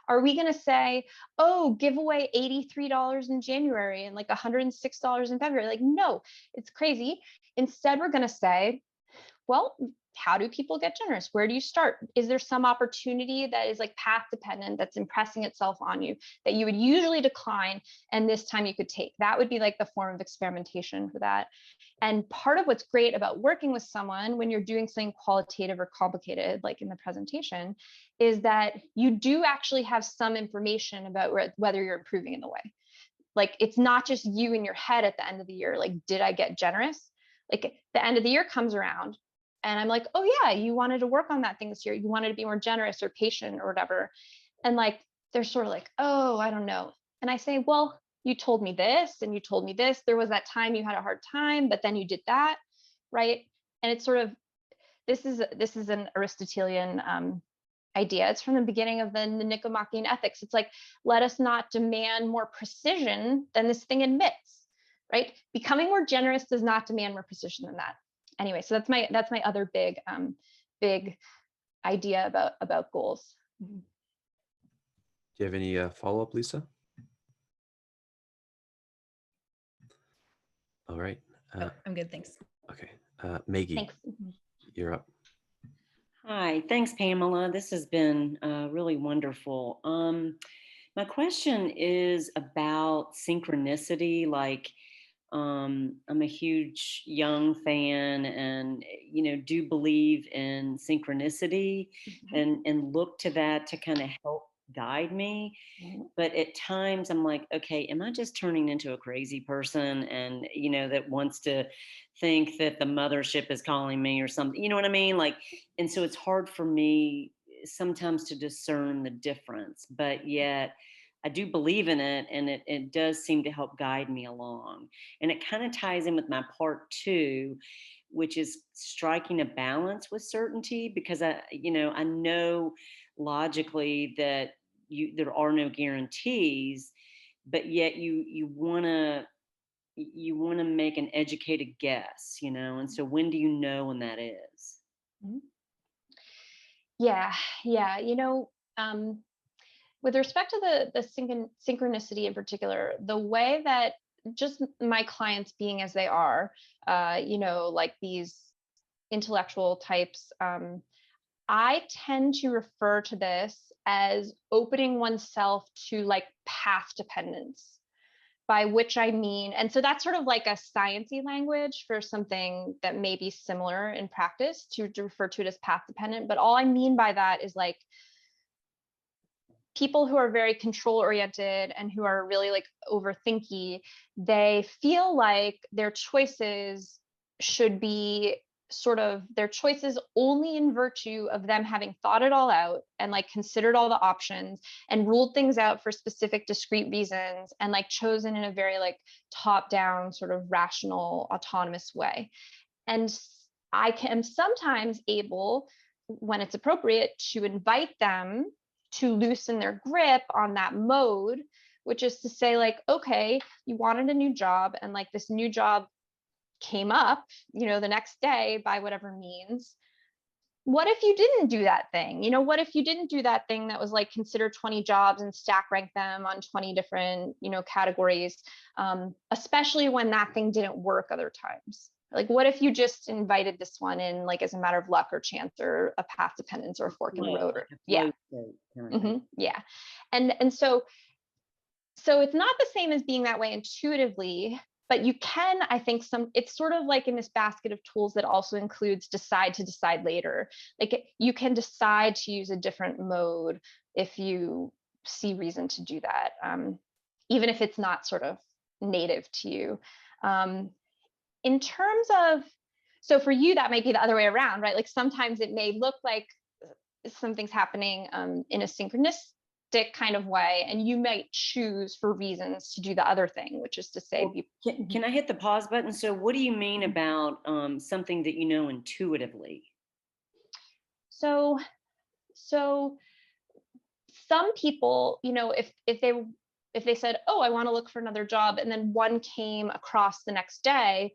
Are we going to say, oh, give away $83 in January and like $106 in February? Like, no, it's crazy. Instead, we're going to say, well, how do people get generous? Where do you start? Is there some opportunity that is like path dependent that's impressing itself on you that you would usually decline and this time you could take? That would be like the form of experimentation for that. And part of what's great about working with someone when you're doing something qualitative or complicated, like in the presentation, is that you do actually have some information about whether you're improving in the way. Like, it's not just you in your head at the end of the year. Like, did I get generous? Like, the end of the year comes around and I'm like, oh yeah, you wanted to work on that thing this year. You wanted to be more generous or patient or whatever. And like, they're sort of like, oh, I don't know. And I say, well, you told me this and you told me this. There was that time you had a hard time, but then you did that, right? And it's sort of, this is an Aristotelian idea. It's from the beginning of the Nicomachean Ethics. It's like, let us not demand more precision than this thing admits, right? Becoming more generous does not demand more precision than that. Anyway, so that's my other big idea about goals. Do you have any follow-up, Lisa? All right. I'm good, thanks. Okay. Maggie, Thanks. you're up. Hi, thanks, Pamela. This has been really wonderful. My question is about synchronicity. Like, I'm a huge Jung fan, and do believe in synchronicity, and look to that to kind of help guide me. But at times I'm like, okay, am I just turning into a crazy person, and that wants to think that the mothership is calling me or something, you know what I mean? Like, and so it's hard for me sometimes to discern the difference, but yet I do believe in it, and it does seem to help guide me along. And it kind of ties in with my part two, which is striking a balance with certainty, because I know logically that there are no guarantees, but yet you want to make an educated guess, and so when do you know when that is? Mhm. Yeah, yeah. With respect to the synchronicity in particular, the way that just my clients being as they are, like these intellectual types, I tend to refer to this as opening oneself to like path dependence, by which I mean, and so that's sort of like a sciencey language for something that may be similar in practice to refer to it as path dependent. But all I mean by that is like people who are very control oriented and who are really like overthinky, they feel like their choices should be sort of their choices only in virtue of them having thought it all out and like considered all the options and ruled things out for specific discrete reasons and like chosen in a very like top down sort of rational autonomous way. And I am sometimes able, when it's appropriate, to invite them to loosen their grip on that mode, which is to say like, okay, you wanted a new job and like this new job came up, the next day by whatever means. What if you didn't do that thing? What if you didn't do that thing that was like consider 20 jobs and stack rank them on 20 different, categories, especially when that thing didn't work other times? Like, what if you just invited this one in, like, as a matter of luck or chance or a path dependence or a fork in the road? Or, yeah. Yeah. And so it's not the same as being that way intuitively, but you can, I think, it's sort of like in this basket of tools that also includes decide to decide later. Like you can decide to use a different mode if you see reason to do that, even if it's not sort of native to you. In terms of, so for you, that might be the other way around, right? Like sometimes it may look like something's happening in a synchronistic kind of way, and you might choose for reasons to do the other thing, which is to say, can I hit the pause button? So what do you mean about something that you know intuitively? So some people, if they said, oh, I want to look for another job, and then one came across the next day,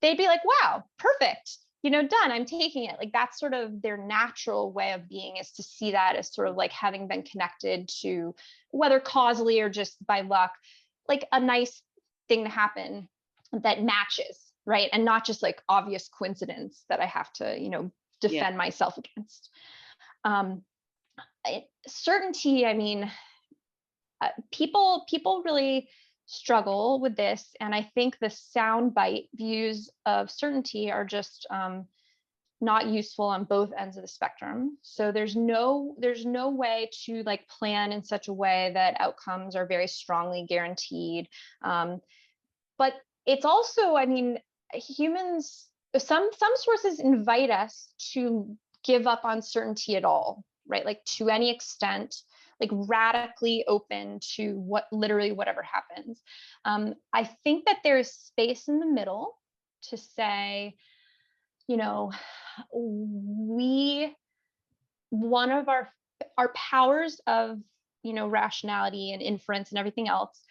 they'd be like, wow, perfect, done, I'm taking it. Like that's sort of their natural way of being, is to see that as sort of like having been connected to, whether causally or just by luck, like a nice thing to happen that matches, right? And not just like obvious coincidence that I have to, defend myself against. Certainty, I mean, people really struggle with this, and I think the soundbite views of certainty are just not useful on both ends of the spectrum. So there's no way to like plan in such a way that outcomes are very strongly guaranteed. But it's also, I mean, humans, some sources invite us to give up on certainty at all, right? Like to any extent, like radically open to literally whatever happens. I think that there's space in the middle to say, one of our powers of, rationality and inference and everything else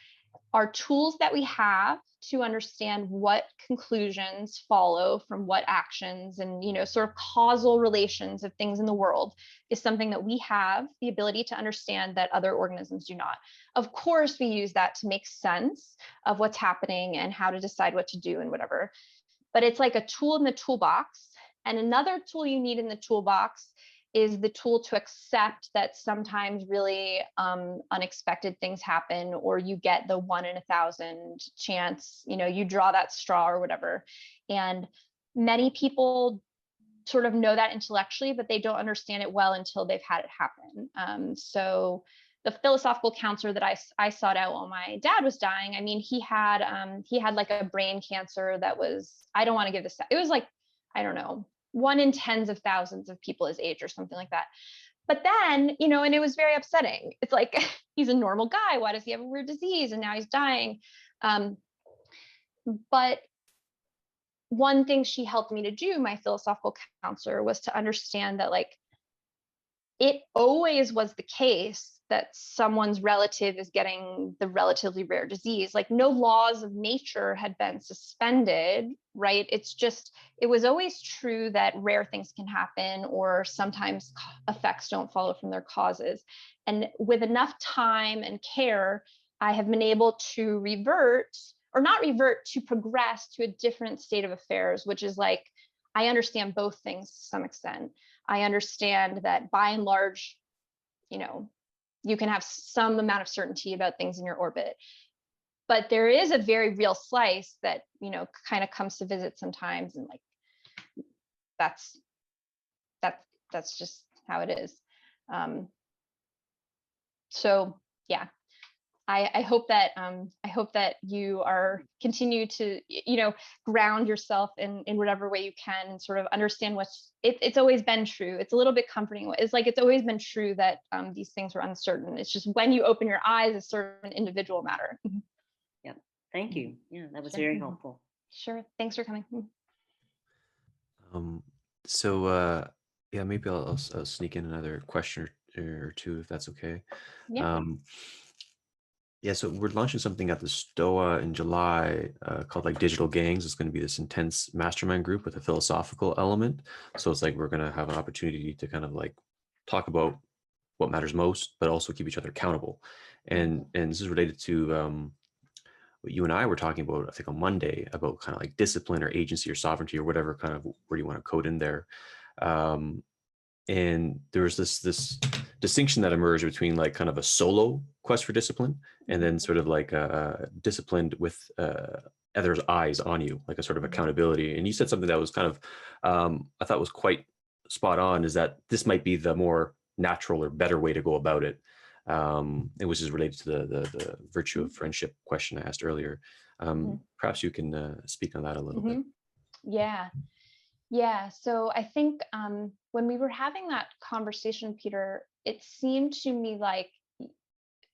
are tools that we have to understand what conclusions follow from what actions, and sort of causal relations of things in the world is something that we have the ability to understand that other organisms do not. Of course, we use that to make sense of what's happening and how to decide what to do and whatever, but it's like a tool in the toolbox. And another tool you need in the toolbox is the tool to accept that sometimes really unexpected things happen, or you get the 1 in 1,000 chance, you draw that straw or whatever. And many people sort of know that intellectually, but they don't understand it well until they've had it happen. So the philosophical counselor that I sought out while my dad was dying, I mean, he had like a brain cancer that was, I don't want to give this, it was like, I don't know, 1 in tens of thousands of people his age or something like that. But then, you know, and it was very upsetting. It's like, he's a normal guy. Why does he have a weird disease? And now he's dying. But one thing she helped me to do, my philosophical counselor, was to understand that, like, it always was the case that someone's relative is getting the relatively rare disease. Like, no laws of nature had been suspended, right? It's just, it was always true that rare things can happen, or sometimes effects don't follow from their causes. And with enough time and care, I have been able to revert, or not revert, to progress to a different state of affairs, which is like, I understand both things to some extent. I understand that by and large, you know, you can have some amount of certainty about things in your orbit, but there is a very real slice that, you know, kind of comes to visit sometimes, and like, that's just how it is. So yeah, I hope that you are continue to, you know, ground yourself in whatever way you can, and sort of understand it's always been true. It's a little bit comforting. It's like, it's always been true that these things are uncertain. It's just when you open your eyes, it's sort of an individual matter. Yeah, thank you. Yeah, that was Sure. very helpful. Sure. Thanks for coming. Yeah, maybe I'll sneak in another question or two, if that's okay. Yeah. Yeah, so we're launching something at the Stoa in July called like Digital Gangs. It's going to be this intense mastermind group with a philosophical element. So it's like we're going to have an opportunity to kind of like talk about what matters most, but also keep each other accountable. And this is related to what you and I were talking about, I think on Monday, about kind of like discipline or agency or sovereignty or whatever kind of where you want to code in there. And there was this distinction that emerged between like kind of a solo quest for discipline, and then sort of like disciplined with others' eyes on you, like a sort of accountability. And you said something that was kind of I thought was quite spot on, is that this might be the more natural or better way to go about it, and which is related to the virtue of friendship question I asked earlier. Perhaps you can speak on that a little bit. Yeah. So I think when we were having that conversation, Peter, it seemed to me like,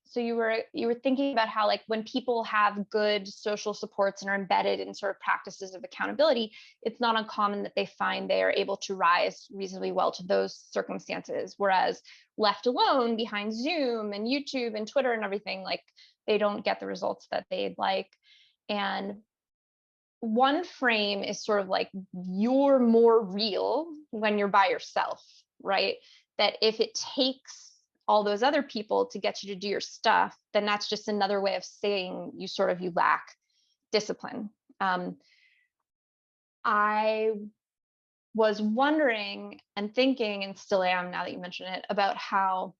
so you were thinking about how, like, when people have good social supports and are embedded in sort of practices of accountability, it's not uncommon that they find they are able to rise reasonably well to those circumstances. Whereas left alone behind Zoom and YouTube and Twitter and everything, like, they don't get the results that they'd like. And one frame is sort of like, you're more real when you're by yourself, right? That if it takes all those other people to get you to do your stuff, then that's just another way of saying you lack discipline. I was wondering and thinking, and still am now that you mention it, about how,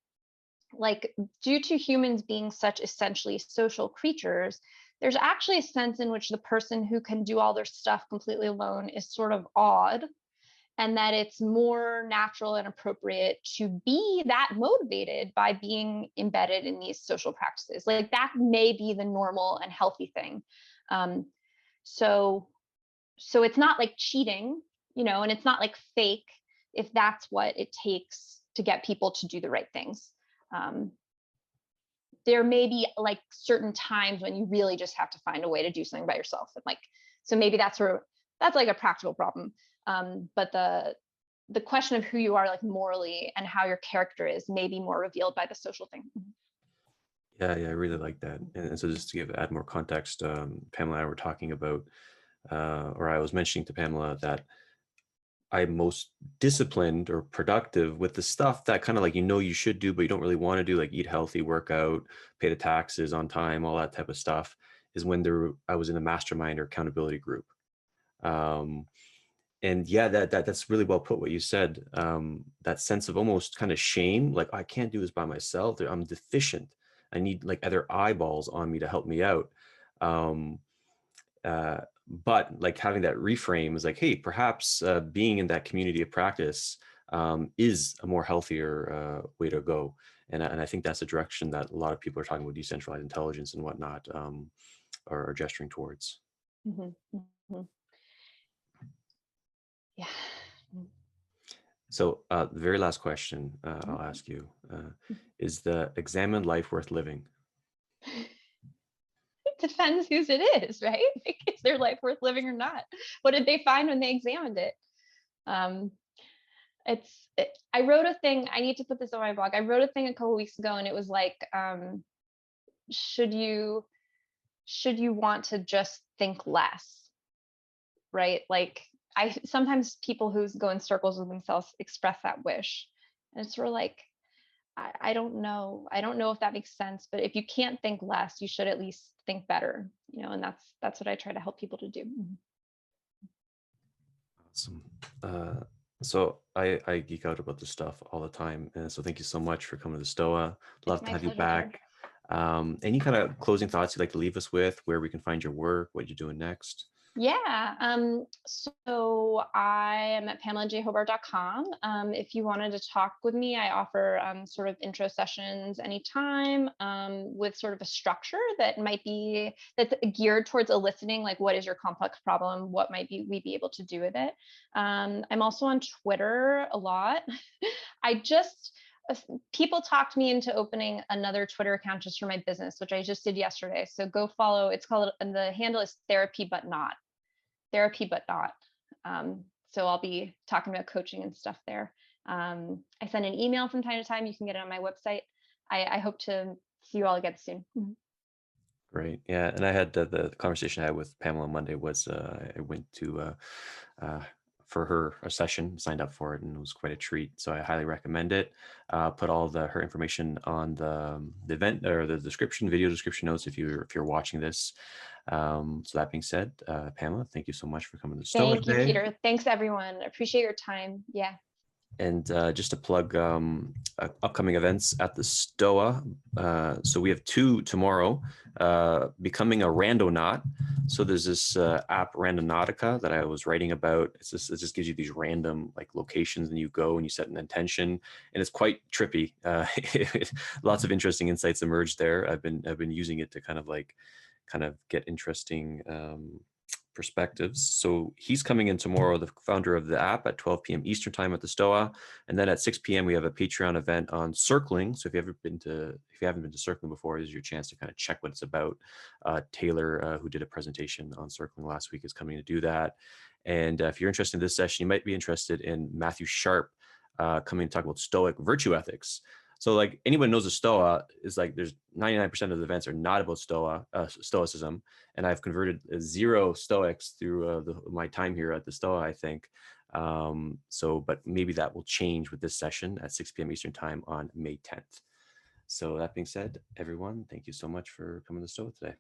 like, due to humans being such essentially social creatures, there's actually a sense in which the person who can do all their stuff completely alone is sort of odd, and that it's more natural and appropriate to be that motivated by being embedded in these social practices. Like, that may be the normal and healthy thing. So it's not like cheating, you know, and it's not like fake if that's what it takes to get people to do the right things. There may be like certain times when you really just have to find a way to do something by yourself. And like, so maybe that's like a practical problem. But the question of who you are, like, morally, and how your character is, may be more revealed by the social thing. Yeah, I really like that. And so just to add more context, Pamela and I were talking about, or I was mentioning to Pamela that I'm most disciplined or productive with the stuff that kind of like, you should do, but you don't really want to do, like eat healthy, work out, pay the taxes on time, all that type of stuff, is when I was in a mastermind or accountability group. And yeah, that's really well put, what you said. That sense of almost kind of shame, like, I can't do this by myself. I'm deficient. I need like other eyeballs on me to help me out. But like having that reframe is like, hey, perhaps being in that community of practice is a more healthier way to go. And I think that's a direction that a lot of people are talking about, decentralized intelligence and whatnot, are gesturing towards. Mm-hmm. Mm-hmm. Yeah. So the very last question I'll ask you, is the examined life worth living? It depends whose it is, right? Like, is their life worth living or not? What did they find when they examined it? Um, I wrote a thing, I need to put this on my blog. I wrote a thing a couple weeks ago, and it was like, should you want to just think less, right? Like, sometimes people who go in circles with themselves express that wish, and it's sort of like, I don't know. I don't know if that makes sense, but if you can't think less, you should at least think better, and that's what I try to help people to do. Awesome. So I geek out about this stuff all the time, and so thank you so much for coming to the Stoa. Love to My have you pleasure. back. Any kind of closing thoughts you'd like to leave us with, where we can find your work, what you're doing next? Yeah. So I am at PamelaJ.Hobart.com. If you wanted to talk with me, I offer sort of intro sessions anytime, with sort of a structure that's geared towards eliciting, like, what is your complex problem? What might we be able to do with it? I'm also on Twitter a lot. People talked me into opening another Twitter account just for my business, which I just did yesterday. So go follow. The handle is therapy but not. So I'll be talking about coaching and stuff there. I send an email from time to time. You can get it on my website. I hope to see you all again soon. Great. Yeah. And I had the conversation I had with Pamela Monday was I went to for her a session, signed up for it, and it was quite a treat. So I highly recommend it. Put all her information on the event or the video description notes if you're watching this. So that being said, Pamela, thank you so much for coming to the Stoa Thank you, today. Peter. Thanks, everyone. Appreciate your time. Yeah. And just to plug upcoming events at the Stoa. So we have 2 tomorrow, becoming a randonaut. So there's this app Randonautica that I was writing about. It just gives you these random like locations, and you go and you set an intention, and it's quite trippy. Lots of interesting insights emerged there. I've been using it to kind of get interesting perspectives. So he's coming in tomorrow, the founder of the app, at 12 p.m. Eastern time at the Stoa. And then at 6 p.m. we have a Patreon event on circling. So if you haven't been to circling before, this is your chance to kind of check what it's about. Taylor, who did a presentation on circling last week, is coming to do that. And if you're interested in this session, you might be interested in Matthew Sharp coming to talk about Stoic virtue ethics. So like anyone knows a Stoa is like there's 99% of the events are not about Stoicism, and I've converted 0 Stoics through my time here at the Stoa, I think. But maybe that will change with this session at 6 p.m. Eastern time on May 10th. So that being said, everyone, thank you so much for coming to the Stoa today.